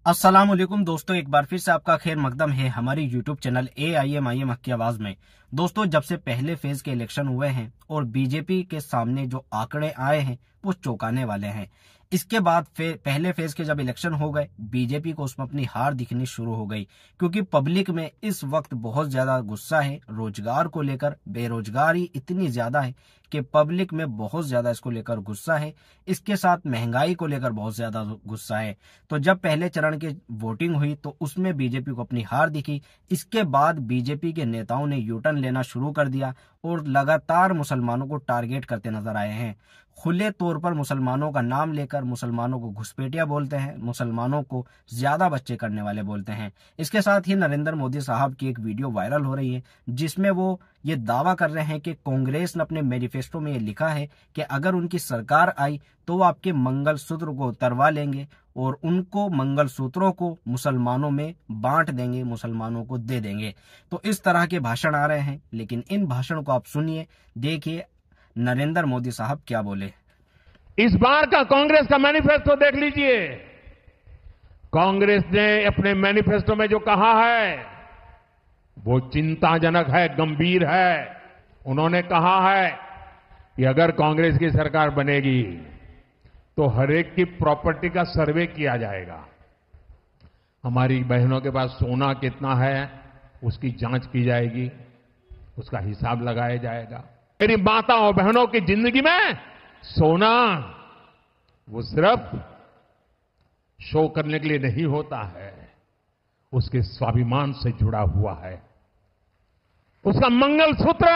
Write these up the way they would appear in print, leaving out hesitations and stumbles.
अस्सलामुअलैकुम दोस्तों, एक बार फिर से आपका खैर मकदम है हमारी यूट्यूब चैनल AIM हक की आवाज में। दोस्तों, जब से पहले फेज के इलेक्शन हुए हैं और बीजेपी के सामने जो आंकड़े आए हैं वो चौंकाने वाले हैं। इसके बाद पहले फेज के जब इलेक्शन हो गए, बीजेपी को उसमें अपनी हार दिखनी शुरू हो गई, क्योंकि पब्लिक में इस वक्त बहुत ज्यादा गुस्सा है रोजगार को लेकर। बेरोजगारी इतनी ज्यादा है कि पब्लिक में बहुत ज्यादा इसको लेकर गुस्सा है। इसके साथ महंगाई को लेकर बहुत ज्यादा गुस्सा है। तो जब पहले चरण की वोटिंग हुई तो उसमें बीजेपी को अपनी हार दिखी। इसके बाद बीजेपी के नेताओं ने यूटर्न लेना शुरू कर दिया और लगातार मुसलमानों को टारगेट करते नजर आए हैं। खुले तौर पर मुसलमानों का नाम लेकर मुसलमानों को घुसपैठिया बोलते हैं, मुसलमानों को ज्यादा बच्चे करने वाले बोलते हैं। इसके साथ ही नरेंद्र मोदी साहब की एक वीडियो वायरल हो रही है जिसमें वो ये दावा कर रहे हैं कि कांग्रेस ने अपने मैनिफेस्टो में ये लिखा है कि अगर उनकी सरकार आई तो वो आपके मंगलसूत्र को उतरवा लेंगे और उनको मंगलसूत्रों को मुसलमानों में बांट देंगे, मुसलमानों को दे देंगे। तो इस तरह के भाषण आ रहे हैं, लेकिन इन भाषण को आप सुनिए, देखिए नरेंद्र मोदी साहब क्या बोले। इस बार का कांग्रेस का मैनिफेस्टो देख लीजिए। कांग्रेस ने अपने मैनिफेस्टो में जो कहा है वो चिंताजनक है, गंभीर है। उन्होंने कहा है कि अगर कांग्रेस की सरकार बनेगी तो हरेक की प्रॉपर्टी का सर्वे किया जाएगा। हमारी बहनों के पास सोना कितना है उसकी जांच की जाएगी, उसका हिसाब लगाया जाएगा। मेरी माताओं बहनों की जिंदगी में सोना वो सिर्फ शो करने के लिए नहीं होता है, उसके स्वाभिमान से जुड़ा हुआ है। उसका मंगलसूत्र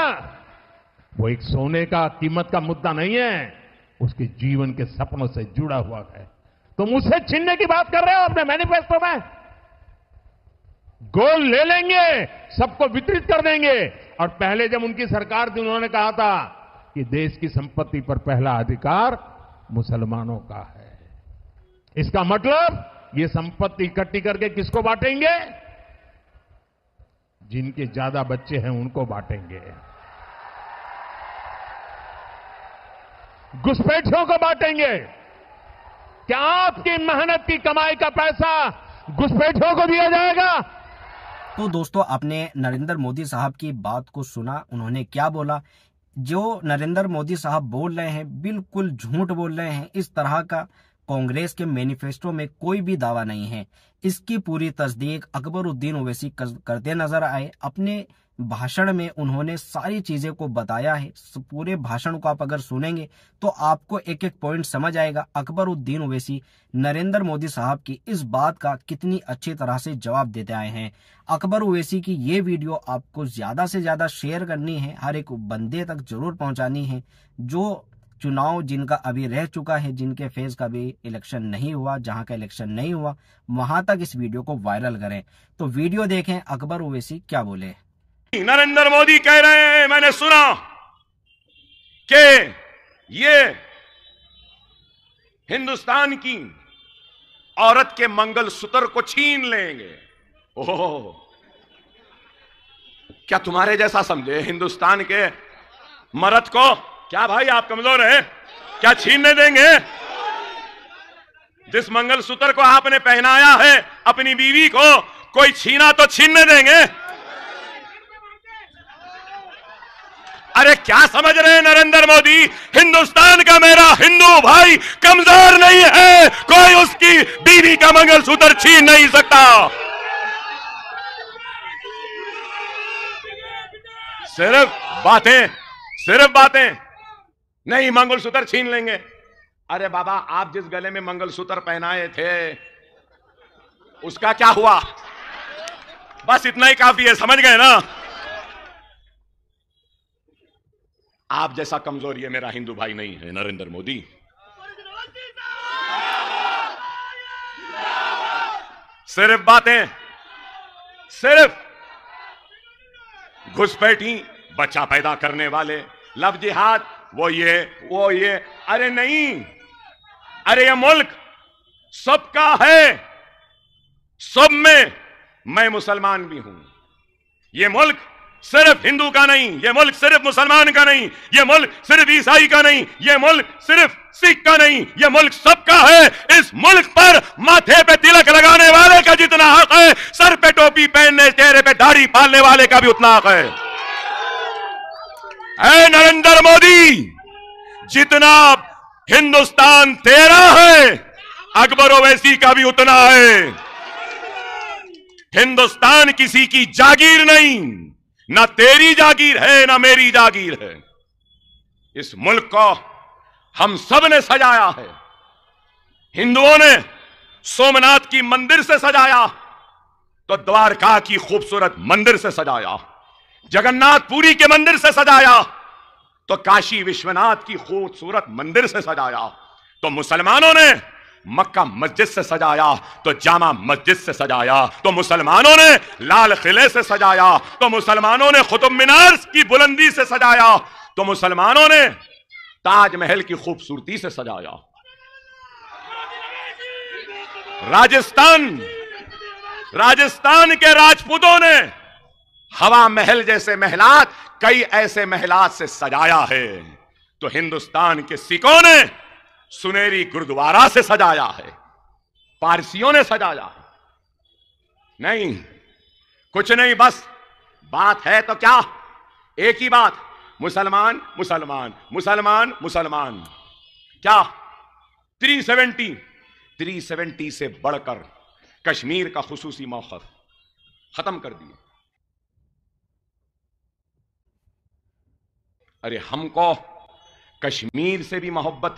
वो एक सोने का कीमत का मुद्दा नहीं है, उसके जीवन के सपनों से जुड़ा हुआ है। तुम उसे छीनने की बात कर रहे हो अपने मैनिफेस्टो में। गोल्ड ले लेंगे, सबको वितरित कर देंगे। और पहले जब उनकी सरकार थी उन्होंने कहा था कि देश की संपत्ति पर पहला अधिकार मुसलमानों का है। इसका मतलब ये संपत्ति इकट्ठी करके किसको बांटेंगे? जिनके ज्यादा बच्चे हैं उनको बांटेंगे, घुसपैठियों को बांटेंगे। क्या आपकी मेहनत की कमाई का पैसा घुसपैठियों को दिया जाएगा? तो दोस्तों, आपने नरेंद्र मोदी साहब की बात को सुना, उन्होंने क्या बोला। जो नरेंद्र मोदी साहब बोल रहे हैं बिल्कुल झूठ बोल रहे हैं। इस तरह का कांग्रेस के मैनिफेस्टो में कोई भी दावा नहीं है। इसकी पूरी तस्दीक अकबरुद्दीन ओवैसी करते नजर आए। अपने भाषण में उन्होंने सारी चीजें को बताया है। पूरे भाषण को आप अगर सुनेंगे तो आपको एक एक पॉइंट समझ आएगा। अकबरुद्दीन ओवैसी नरेंद्र मोदी साहब की इस बात का कितनी अच्छी तरह से जवाब देते आए हैं। अकबर ओवैसी की ये वीडियो आपको ज्यादा से ज्यादा शेयर करनी है, हर एक बंदे तक जरूर पहुंचानी है। जो चुनाव जिनका अभी रह चुका है, जिनके फेज का भी इलेक्शन नहीं हुआ, जहां का इलेक्शन नहीं हुआ, वहां तक इस वीडियो को वायरल करें। तो वीडियो देखें अकबर ओवैसी क्या बोले। नरेंद्र मोदी कह रहे हैं, मैंने सुना कि ये हिंदुस्तान की औरत के मंगलसूत्र को छीन लेंगे। ओह, क्या तुम्हारे जैसा समझे हिंदुस्तान के मर्द को? क्या भाई आप कमजोर हैं? क्या छीनने देंगे? जिस मंगलसूत्र को आपने पहनाया है अपनी बीवी को, कोई छीना तो छीनने देंगे? अरे क्या समझ रहे हैं नरेंद्र मोदी? हिंदुस्तान का मेरा हिंदू भाई कमजोर नहीं है, कोई उसकी बीवी का मंगलसूत्र छीन नहीं सकता। सिर्फ बातें नहीं, मंगलसूत्र छीन लेंगे। अरे बाबा, आप जिस गले में मंगलसूत्र पहनाए थे उसका क्या हुआ? बस इतना ही काफी है, समझ गए ना? आप जैसा कमजोर ये मेरा हिंदू भाई नहीं है नरेंद्र मोदी। सिर्फ बातें, सिर्फ घुसपैठी, बच्चा पैदा करने वाले, लव जिहाद, वो ये। अरे नहीं, अरे ये मुल्क सबका है, सब में मैं मुसलमान भी हूं। ये मुल्क सिर्फ हिंदू का नहीं, ये मुल्क सिर्फ मुसलमान का नहीं, ये मुल्क सिर्फ ईसाई का नहीं, ये मुल्क सिर्फ सिख का नहीं, ये मुल्क सबका है। इस मुल्क पर माथे पे तिलक लगाने वाले जितना हक है सर पे टोपी पहनने, चेहरे पे दाढ़ी पालने वाले का भी उतना हक है। ऐ नरेंद्र मोदी, जितना हिंदुस्तान तेरा है, अकबर ओवैसी का भी उतना है। हिंदुस्तान किसी की जागीर नहीं, ना तेरी जागीर है ना मेरी जागीर है। इस मुल्क को हम सब ने सजाया है। हिंदुओं ने सोमनाथ की मंदिर से सजाया, तो द्वारका की खूबसूरत मंदिर से सजाया। जगन्नाथपुरी के मंदिर से सजाया, तो काशी विश्वनाथ की खूबसूरत मंदिर से सजाया। तो मुसलमानों ने मक्का मस्जिद से सजाया, तो जामा मस्जिद से सजाया। तो मुसलमानों ने लाल किले से सजाया, तो मुसलमानों ने कुतुब मीनार की बुलंदी से सजाया, तो मुसलमानों ने ताजमहल की खूबसूरती से सजाया। राजस्थान के राजपूतों ने हवा महल जैसे महलात, कई ऐसे महलात से सजाया है। तो हिंदुस्तान के सिखों ने सुनेरी गुरुद्वारा से सजाया है, पारसियों ने सजाया है। नहीं, कुछ नहीं, बस बात है तो क्या, एक ही बात, मुसलमान मुसलमान मुसलमान मुसलमान। क्या 370 से बढ़कर कश्मीर का खुसूसी मौक़िफ़ खत्म कर दिया। अरे हमको कश्मीर से भी मोहब्बत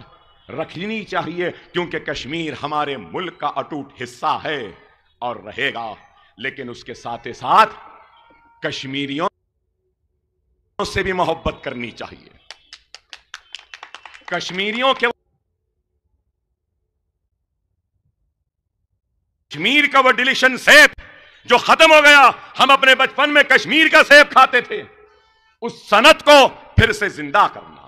रखनी चाहिए, क्योंकि कश्मीर हमारे मुल्क का अटूट हिस्सा है और रहेगा। लेकिन उसके साथ ही साथ कश्मीरियों से भी मोहब्बत करनी चाहिए। कश्मीर का वो डिलीशन सेब जो खत्म हो गया, हम अपने बचपन में कश्मीर का सेब खाते थे, उस सनत को फिर से जिंदा करना,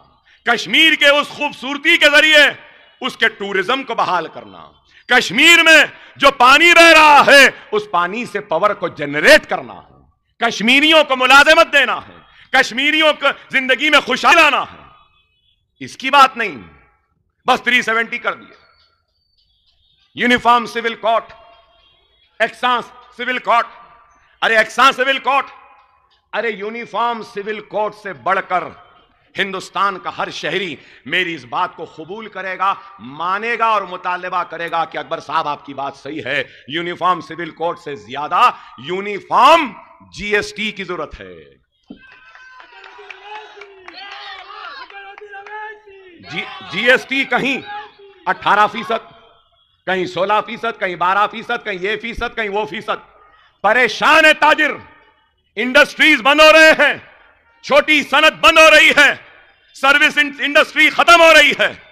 कश्मीर के उस खूबसूरती के जरिए उसके टूरिज्म को बहाल करना, कश्मीर में जो पानी बह रहा है उस पानी से पावर को जनरेट करना है, कश्मीरियों को मुलाजिमत देना है, कश्मीरियों को जिंदगी में खुशहाली लाना है। इसकी बात नहीं, बस 370 कर दिया। यूनिफॉर्म सिविल कोड, एक्सां सिविल कोड, अरे एक्सां सिविल कोड, अरे यूनिफॉर्म सिविल कोड से बढ़कर हिंदुस्तान का हर शहरी मेरी इस बात को कबूल करेगा, मानेगा और मुतालबा करेगा कि अकबर साहब आपकी बात सही है। यूनिफॉर्म सिविल कोड से ज्यादा यूनिफॉर्म जीएसटी की जरूरत है। जीएसटी कहीं 18%, कहीं 16%, कहीं 12%, कहीं ये फीसद, कहीं वो फीसद। परेशान है ताजिर, इंडस्ट्रीज बंद हो रहे हैं, छोटी सनत बंद हो रही है, सर्विस इंडस्ट्री खत्म हो रही है।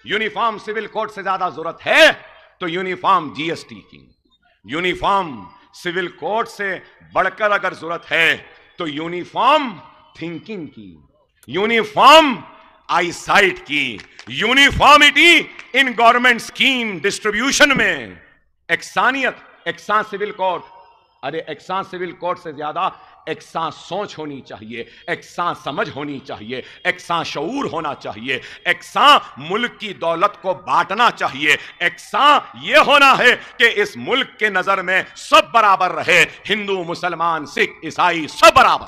यूनिफॉर्म सिविल कोड से ज्यादा जरूरत है तो यूनिफॉर्म जीएसटी की। यूनिफॉर्म सिविल कोड से बढ़कर अगर जरूरत है तो यूनिफॉर्म थिंकिंग की, यूनिफॉर्म आईसाइट की, uniformity in government scheme distribution में, एक्सानियत, एक्सां सिविल कोड। अरे एक्सां सिविल कोड से ज्यादा एक्सां सोच होनी चाहिए, एक्सां समझ होनी चाहिए, एक्सां शऊर होना चाहिए, एक्सां मुल्क की दौलत को बांटना चाहिए, एक्सां यह होना है कि इस मुल्क के नजर में सब बराबर रहे, हिंदू मुसलमान सिख ईसाई सब बराबर।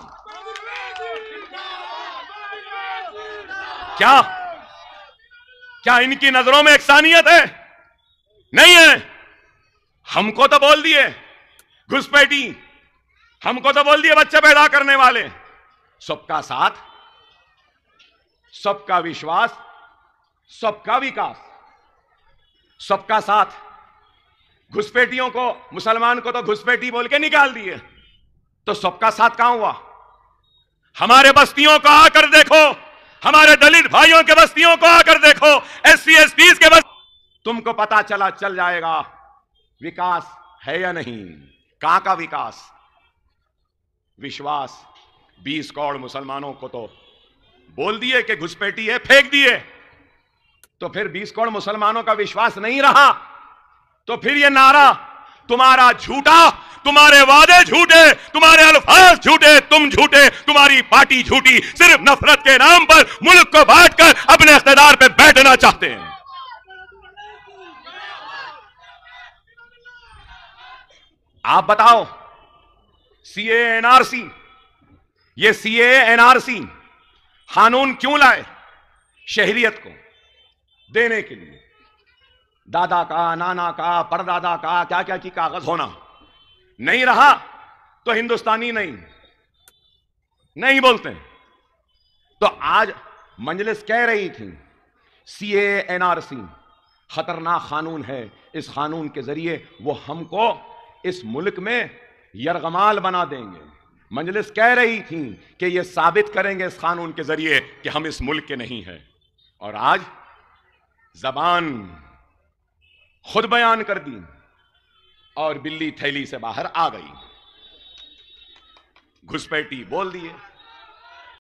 क्या इनकी नजरों में एक्सानियत है? नहीं है। हमको तो बोल दिए घुसपैठी, हमको तो बोल दिए बच्चे पैदा करने वाले। सबका साथ, सबका विश्वास, सबका विकास, सबका साथ। घुसपैठियों को, मुसलमान को तो घुसपैठी बोल के निकाल दिए, तो सबका साथ कहां हुआ? हमारे बस्तियों को आकर देखो, हमारे दलित भाइयों के बस्तियों को आकर देखो, एससी एसटी के तुमको पता चल जाएगा विकास है या नहीं। कहां का विकास? विश्वास। 20 करोड़ मुसलमानों को तो बोल दिए कि घुसपैठी है, फेंक दिए, तो फिर 20 करोड़ मुसलमानों का विश्वास नहीं रहा, तो फिर ये नारा तुम्हारा झूठा, तुम्हारे वादे झूठे, तुम्हारे अल्फाज झूठे, तुम झूठे, तुम्हारी पार्टी झूठी, सिर्फ नफरत के नाम पर मुल्क को बांटकर अपने इख्तिदार पे बैठना चाहते हैं। आप बताओ, सीए एनआरसी, ये सीए एनआरसी कानून क्यों लाए? शहरियत को देने के लिए। दादा का, नाना का, परदादा का क्या क्या की कागज होना नहीं रहा तो हिंदुस्तानी नहीं बोलते। तो आज मजलिस कह रही थी सीए एनआरसी खतरनाक कानून है, इस कानून के जरिए वो हमको इस मुल्क में यरगमाल बना देंगे। मजलिस कह रही थी कि ये साबित करेंगे इस कानून के जरिए कि हम इस मुल्क के नहीं हैं। और आज जबान खुद बयान कर दी और बिल्ली थैली से बाहर आ गई, घुसपैठी बोल दिए।